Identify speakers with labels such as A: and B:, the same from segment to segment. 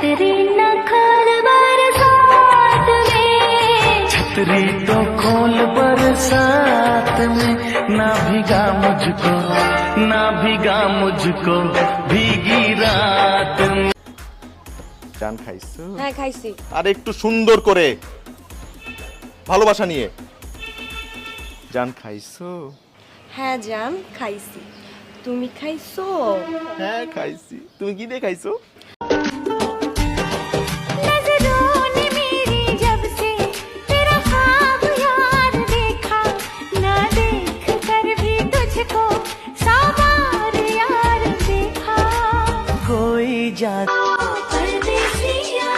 A: छतरी न खोल बरसात में,
B: छतरी तो खोल बरसात में, ना भीगा मुझको, ना भीगा मुझको भीगी रात में।
C: জান খাইছো?
D: হ্যাঁ খাইছি।
C: আর একটু সুন্দর করে ভালোবাসা নিয়ে। জান খাইছো?
D: হ্যাঁ জান খাইছি। তুমি খাইছো?
C: হ্যাঁ খাইছি। তুমি কি দিয়ে খাইছো?
A: नजरों ने मेरी जब से तेरा ख्वाब यार देखा, ना देख कर भी तुझको सौ बार यार देखा।
B: कोई जात
A: परदेसिया,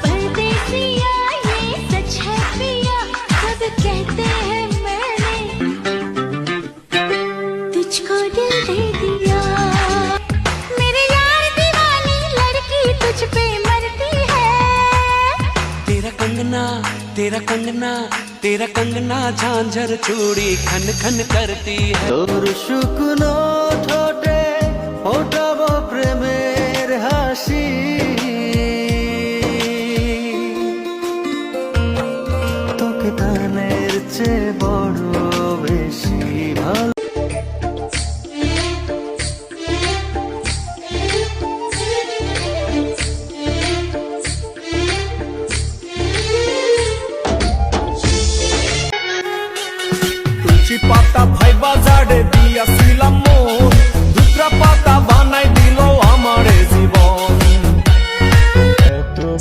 A: परदेसिया ये सच है पिया, सब कहते हैं मैंने तुझको दिल दे दिया। मेरे यार दीवानी लड़की तुझ पे मरती है।
E: तेरा कंगना तेरा कंगना तेरा कंगना झांझर चूड़ी खन खन करती है।
B: তোর শুকনো ঠোঁটে ফোটাবো প্রেমের হাসি, তোকে ধানের চেয়ে বড় বেশি ভালো।
F: তুলসী পাতা ভাই বাজারে দিয়াছিলাম মন, দুটা পাতা বানাই দিল আমারে জীবন।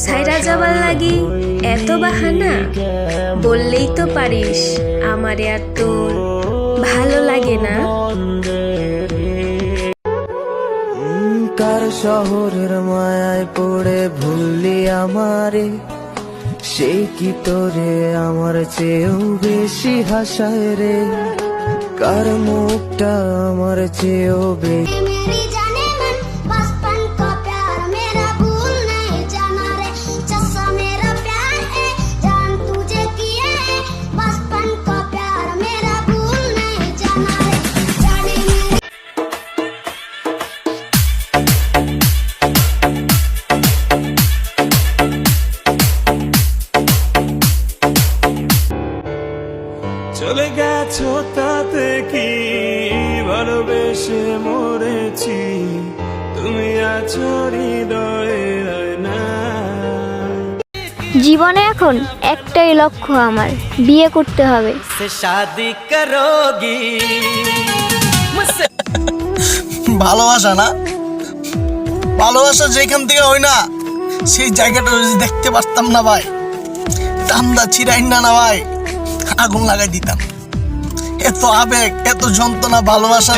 D: সাইরা যাবার লাগি এত বাহানা, বললেই তো পারিস আমারে আর তোর ভালো লাগে না।
B: কার শহরের মায়ায় পড়ে ভুললি আমারে, সে কি তোরে আমার চেয়েও বেশি হাসায় রে, কার মুখটা আমার চেয়েও বেশি।
A: मेरी जाने मन बचपन का प्यार मेरा भूल नहीं जाना रे, जैसा मेरा प्यार है जान तुझे किया है, बचपन का प्यार मेरा भूल नहीं जाना रे, जाने मेरे।
F: চলে গেছো তাতে কি ভালোবেসে মরেছি, তুমি আছো হৃদয়ে না।
G: জীবনে এখন একটাই লক্ষ্য আমার, বিয়ে করতে হবে।
B: শাদি করোগি?
H: ভালোবাসা না, ভালোবাসা যেখান থেকে হয় না সেই জায়গাটা যদি দেখতে পারতাম না ভাই, চামড়া ছিড়াই না না ভাই, আগুন লাগাই দিতাম। এত আবেগ, এত যন্ত্রণা ভালোবাসা।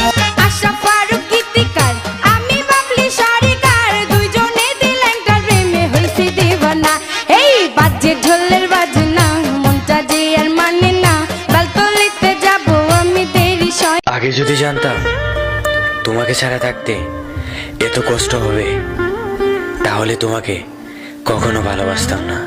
A: আশা ফারুক গীতিকার, আমি বাবলি সরকার, দুইজনে দিলেন তার প্রেমে হইছি দিবানা। এই বাজে ঢোলের বাজনা, মনটা যে আর মানে না, গালতলিতে যাব আমি দেরি সয়।
I: আগে যদি জানতাম তোমাকে ছাড়া থাকতে এত কষ্ট হবে, তাহলে তোমাকে কখনো ভালোবাসতাম না।